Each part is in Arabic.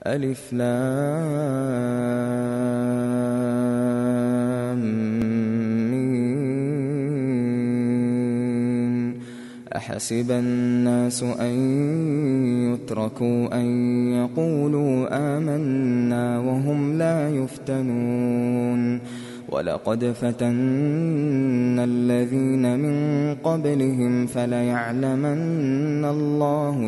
ألف لام ميم. أحسب الناس أن يتركوا أن يقولوا آمنا وهم لا يفتنون ولقد فتنا الذين من قبلهم فليعلمن الله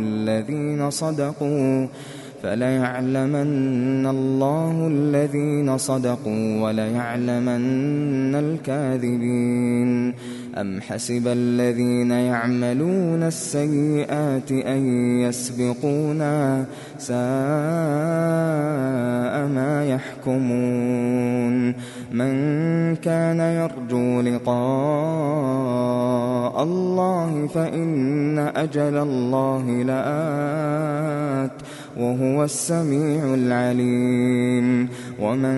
الذين صدقوا وليعلمن الكاذبين. أم حسب الذين يعملون السيئات أن يسبقونا ساء ما يحكمون. من كان يرجو لقاء الله فإن أجل الله لآت وهو السميع العليم. ومن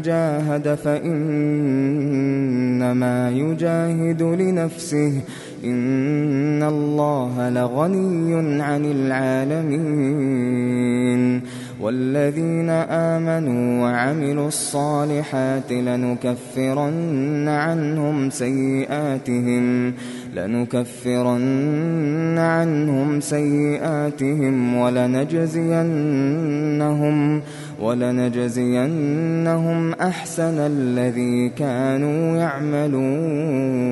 جاهد فإنما يجاهد لنفسه إن الله لغني عن العالمين. والذين آمنوا وعملوا الصالحات لنكفرن عنهم سيئاتهم ولنجزينهم أحسن الذي كانوا يعملون.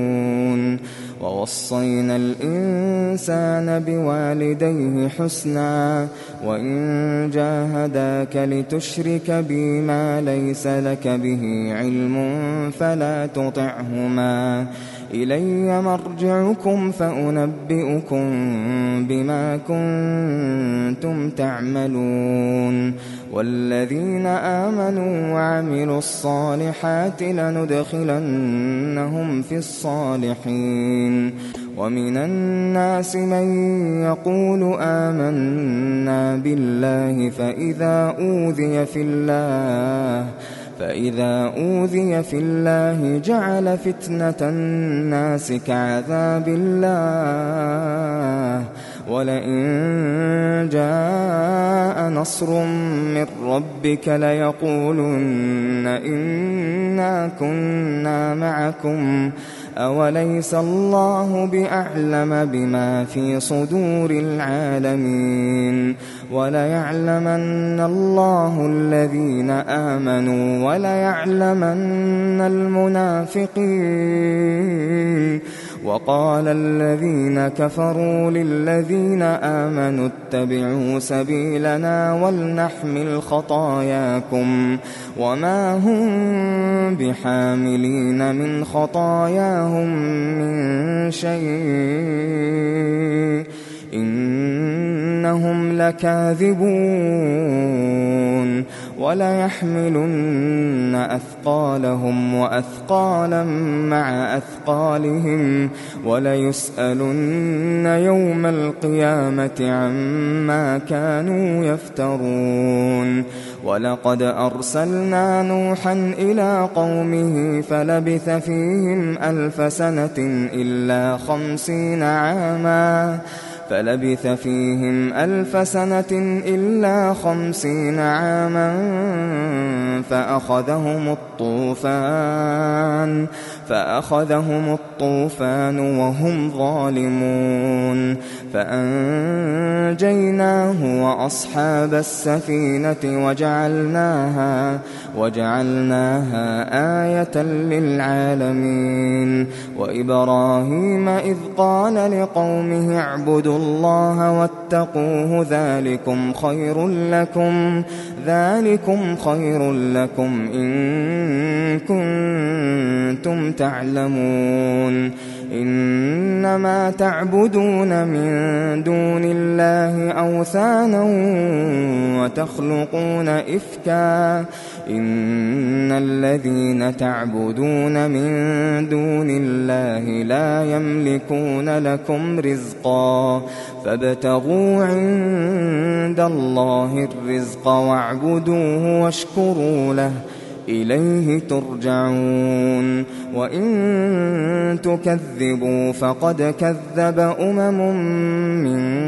ووصينا الإنسان بوالديه حسنا وإن جاهداك لتشرك بي ما ليس لك به علم فلا تطعهما إلي مرجعكم فأنبئكم بما كنتم تعملون. والذين آمنوا وعملوا الصالحات لندخلنهم في الصالحين. ومن الناس من يقول آمنا بالله فإذا أوذي في الله جعل فتنة الناس كعذاب الله ولئن جاء نصر من ربك ليقولن إنا كنا معكم أوليس الله بأعلم بما في صدور العالمين. وليعلمن الله الذين آمنوا وليعلمن المنافقين. وقال الذين كفروا للذين آمنوا اتبعوا سبيلنا ولنحمل خطاياكم وما هم بحاملين من خطاياهم من شيء إنهم لكاذبون. وليحملن أثقالهم وأثقالا مع أثقالهم وليسألن يوم القيامة عما كانوا يفترون. ولقد أرسلنا نوحا إلى قومه فلبث فيهم ألف سنة إلا 50 عاما فأخذهم الطوفان وهم ظالمون فأنجيناه وأصحاب السفينة وجعلناها آية للعالمين. وإبراهيم إذ قال لقومه اعبدوا الله واتقوه ذلكم خير لكم إن كنتم تعلمون. إنما تعبدون من دون الله أوثانا وتخلقون إفكا إن الذين تعبدون من دون الله لا يملكون لكم رزقا فابتغوا عند الله الرزق واعبدوه واشكروا له إليه ترجعون وإن تكذبوا فقد كذب من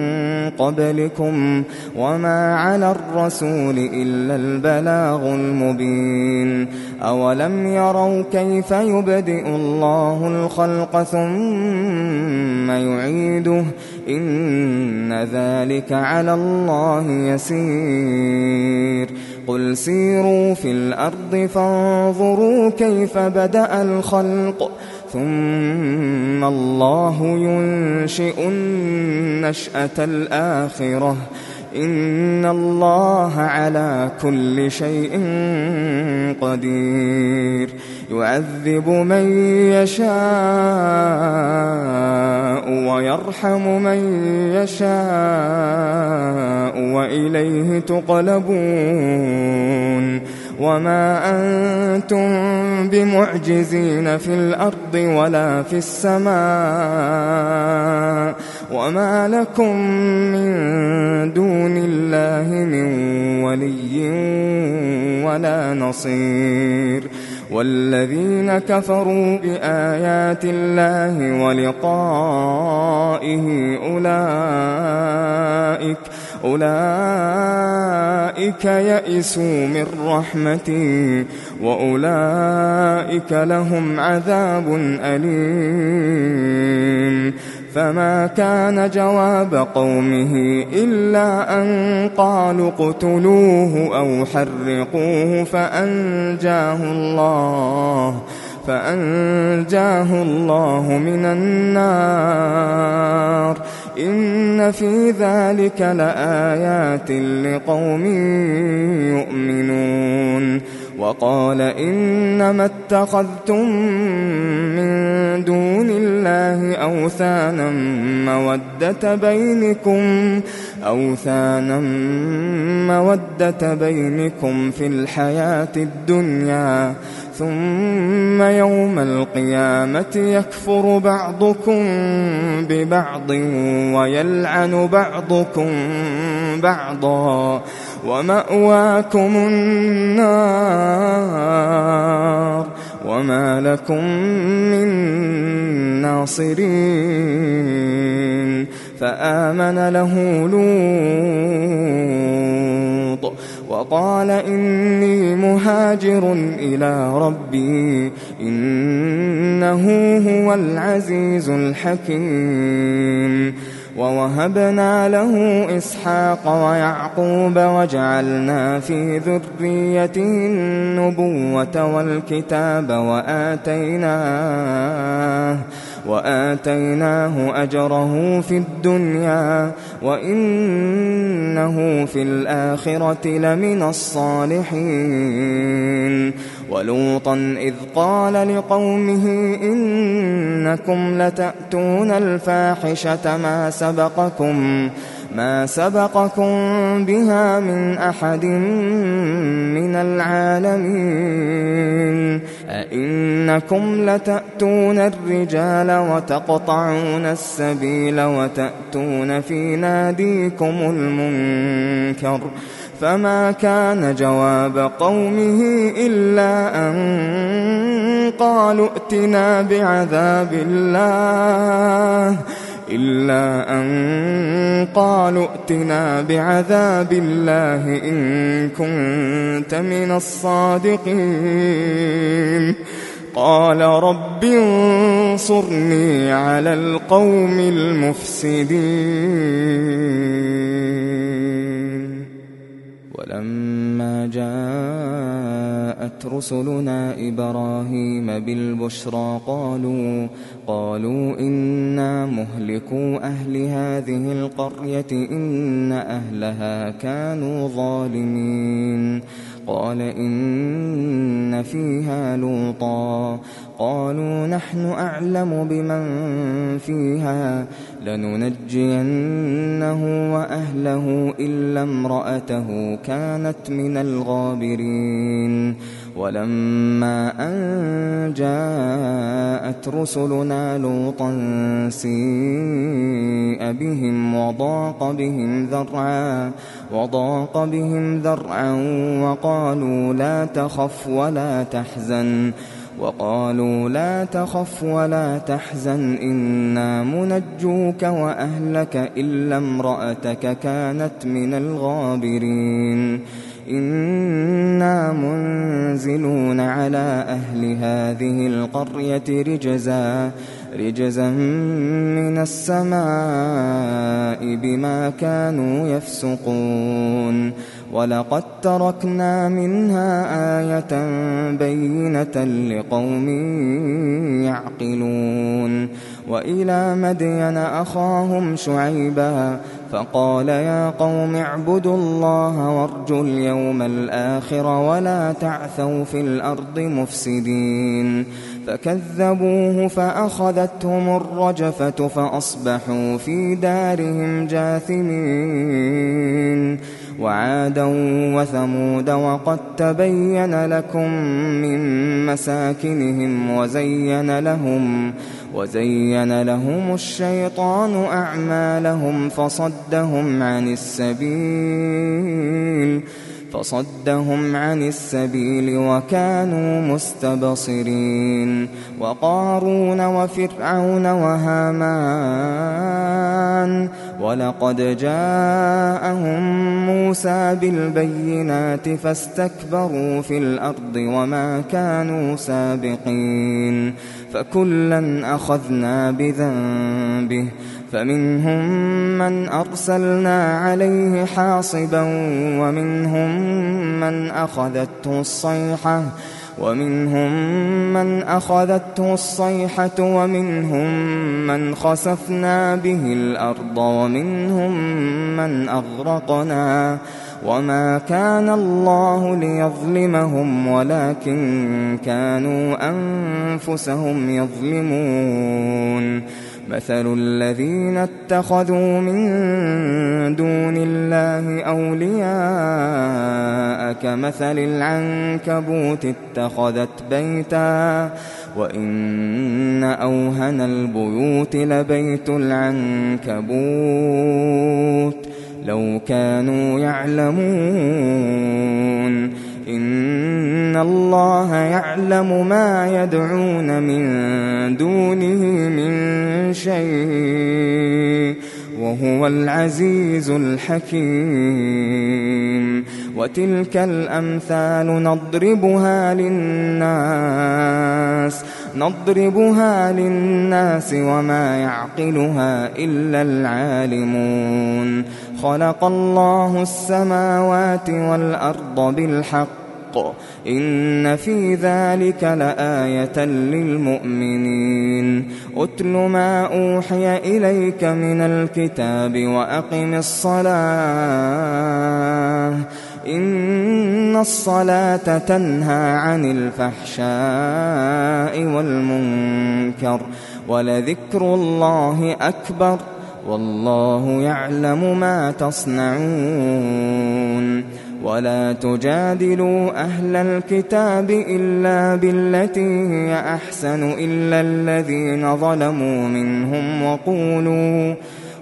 قبلكم وما على الرسول إلا البلاغ المبين أولم يروا كيف يبدئ الله الخلق ثم يعيده إن ذلك على الله يسير قل سيروا في الأرض فانظروا كيف بدأ الخلق ثم الله ينشئ النشأة الآخرة إن الله على كل شيء قدير يعذب من يشاء ويرحم من يشاء وإليه تقلبون وما أنتم بمعجزين في الأرض ولا في السماء وما لكم من دون الله من ولي ولا نصير والذين كفروا بآيات الله ولقائه أولئك يئسوا من رحمتي وأولئك لهم عذاب أليم فما كان جواب قومه إلا أن قالوا اقتلوه أو حرقوه فأنجاه الله من النار إن في ذلك لآيات لقوم يؤمنون وقال إنما اتخذتم من دون الله أوثانا مودة بينكم في الحياة الدنيا ثم يوم القيامة يكفر بعضكم ببعض ويلعن بعضكم بعضا ومأواكم النار وما لكم من ناصرين فآمن له لوط وقال إني مهاجر إلى ربي إنه هو العزيز الحكيم ووهبنا له إسحاق ويعقوب وجعلنا في ذريته النبوة والكتاب وآتيناه أجره في الدنيا وإنه في الآخرة لمن الصالحين ولوطا إذ قال لقومه إنكم لتأتون الفاحشة ما سبقكم بها من أحد من العالمين أئنكم لتأتون الرجال وتقطعون السبيل وتأتون في ناديكم المنكر فما كان جواب قومه إلا أن قالوا ائتنا بعذاب الله إن كنت من الصادقين قال رب انصرني على القوم المفسدين ولما جاءت رسلنا إبراهيم بالبشرى قالوا إنا مهلكو أهل هذه القرية إن أهلها كانوا ظالمين قال إن فيها لوطا قالوا نحن أعلم بمن فيها لننجينه وأهله إلا امرأته كانت من الغابرين ولما أن جاءت رسلنا لوطا سيء بهم وضاق بهم ذرعا وقالوا لا تخف ولا تحزن إنا منجوك وأهلك إلا امرأتك كانت من الغابرين إنا منزلون على أهل هذه القرية رجزا من السماء بما كانوا يفسقون ولقد تركنا منها آية بينة لقوم يعقلون وإلى مدين أخاهم شعيبا فقال يا قوم اعبدوا الله وارجوا اليوم الآخر ولا تعثوا في الأرض مفسدين فكذبوه فأخذتهم الرجفة فأصبحوا في دارهم جاثمين وعادا وثمود وقد تبين لكم من مساكنهم وزين لهم الشيطان أعمالهم فصدهم عن السبيل وكانوا مستبصرين وقارون وفرعون وهامان ولقد جاءهم موسى بالبينات فاستكبروا في الأرض وما كانوا سابقين فكلا أخذنا بذنبه فمنهم من أرسلنا عليه حاصبا ومنهم من أخذته الصيحة ومنهم من خسفنا به الأرض ومنهم من أغرقنا وما كان الله ليظلمهم ولكن كانوا أنفسهم يظلمون مثل الذين اتخذوا من دون الله أولياء كمثل العنكبوت اتخذت بيتا وإن أوهن البيوت لبيت العنكبوت لو كانوا يعلمون إن الله يعلم ما يدعون من دونه من شيء وهو العزيز الحكيم وتلك الأمثال نضربها للناس وما يعقلها إلا العالمون خلق الله السماوات والأرض بالحق إن في ذلك لآية للمؤمنين أتل ما أوحي إليك من الكتاب وأقم الصلاة إن الصلاة تنهى عن الفحشاء والمنكر ولذكر الله أكبر والله يعلم ما تصنعون ولا تجادلوا أهل الكتاب إلا بالتي هي أحسن إلا الذين ظلموا منهم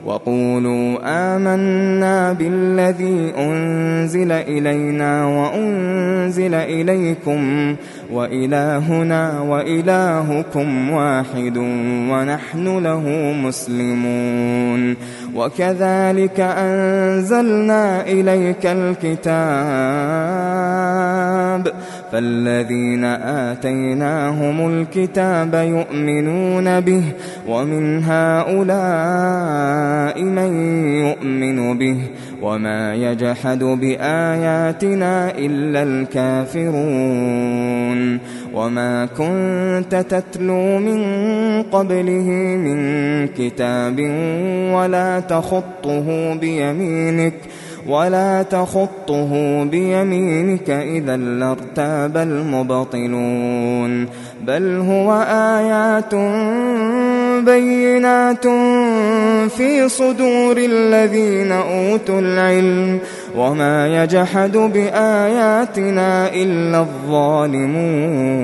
وقولوا آمنا بالذي أنزل إلينا وأنزل إليكم وإلهنا وإلهكم واحد ونحن له مسلمون وكذلك أنزلنا إليك الكتاب فالذين آتيناهم الكتاب يؤمنون به ومن هؤلاء من يؤمن به وما يجحد بآياتنا إلا الكافرون وما كنت تتلو من قبله من كتاب ولا تخطه بيمينك ولا تخطه بيمينك إذا لارتاب المبطلون بل هو آيات بينات في صدور الذين أوتوا العلم وما يجحد بآياتنا إلا الظالمون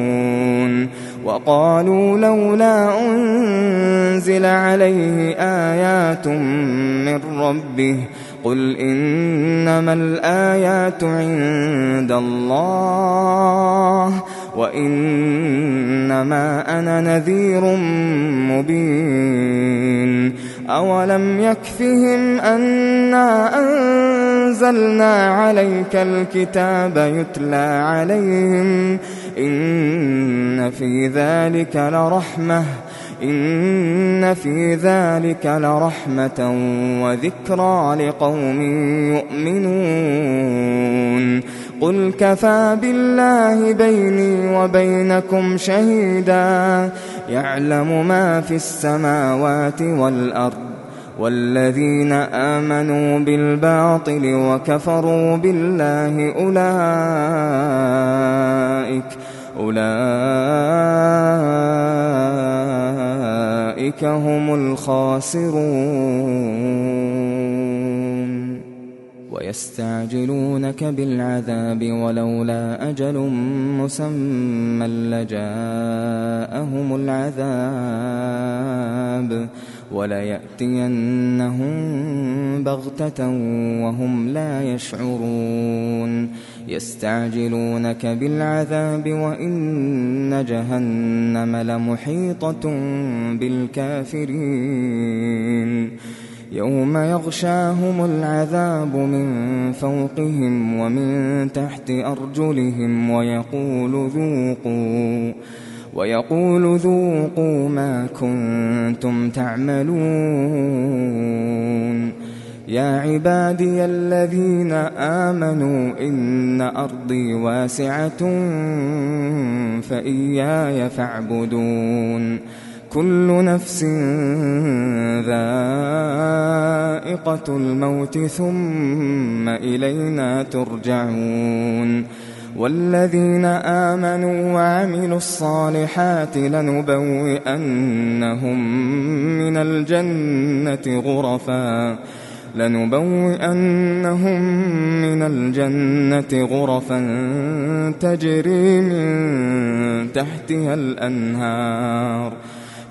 وقالوا لولا أنزل عليه آيات من ربه قل إنما الآيات عند الله وإنما أنا نذير مبين أولم يكفهم أنا أنزلنا عليك الكتاب يتلى عليهم إن في ذلك لرحمة وذكرى لقوم يؤمنون قل كفى بالله بيني وبينكم شهيدا يعلم ما في السماوات والأرض والذين آمنوا بالباطل وكفروا بالله أولئك هم الخاسرون ويستعجلونك بالعذاب ولولا أجل مسمى لجاءهم العذاب وليأتينهم بغتة وهم لا يشعرون يستعجلونك بالعذاب وإن جهنم لمحيطة بالكافرين يوم يغشاهم العذاب من فوقهم ومن تحت أرجلهم ويقول ذوقوا ما كنتم تعملون يا عبادي الذين آمنوا إن أرضي واسعة فإياي فاعبدون كل نفس ذائقة الموت ثم إلينا ترجعون والذين آمنوا وعملوا الصالحات لنبوئنهم من الجنة غرفا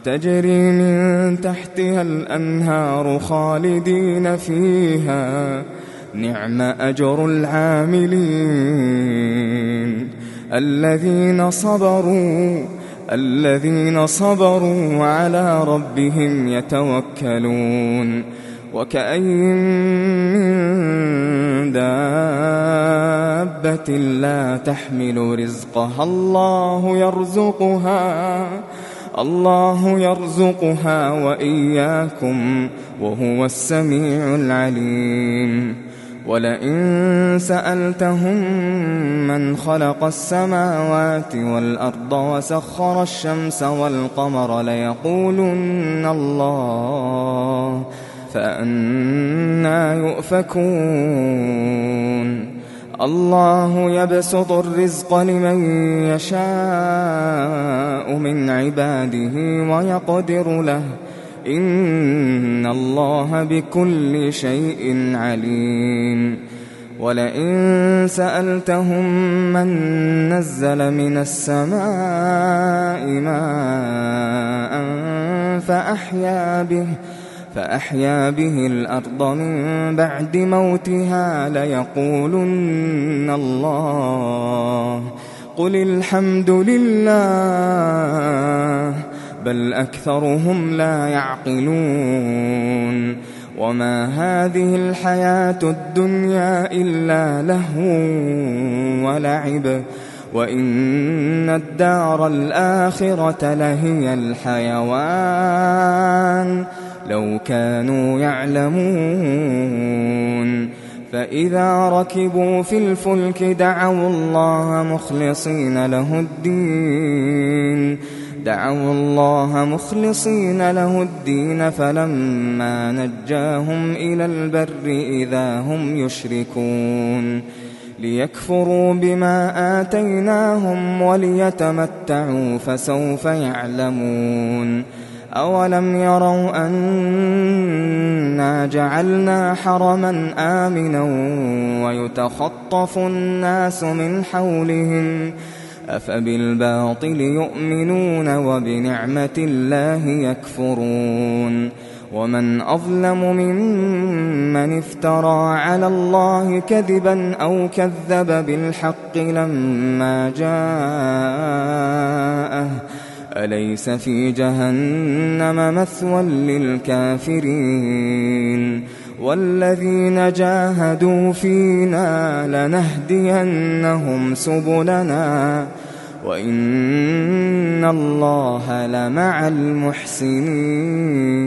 تجري من تحتها الأنهار خالدين فيها نعم أجر العاملين الذين صبروا وعلى ربهم يتوكلون وكأين من دابة لا تحمل رزقها الله يرزقها وإياكم وهو السميع العليم ولئن سألتهم من خلق السماوات والأرض وسخر الشمس والقمر ليقولن الله فأنى يؤفكون الله يبسط الرزق لمن يشاء من عباده ويقدر له إن الله بكل شيء عليم ولئن سألتهم من نزل من السماء ماء فأحيا به الأرض من بعد موتها ليقولن الله قل الحمد لله بل أكثرهم لا يعقلون وما هذه الحياة الدنيا إلا لهو ولعب وإن الدار الآخرة لهي الحيوان لو كانوا يعلمون فإذا ركبوا في الفلك دعوا الله مخلصين له الدين دعوا الله مخلصين له الدين فلما نجاهم إلى البر إذا هم يشركون ليكفروا بما آتيناهم وليتمتعوا فسوف يعلمون أولم يروا أنا جعلنا حرما آمنا ويتخطف الناس من حولهم أفبالباطل يؤمنون وبنعمة الله يكفرون ومن أظلم ممن افترى على الله كذبا أو كذب بالحق لما جاءه أليس في جهنم مثوى للكافرين والذين جاهدوا فينا لنهدينهم سبلنا وإن الله لمع المحسنين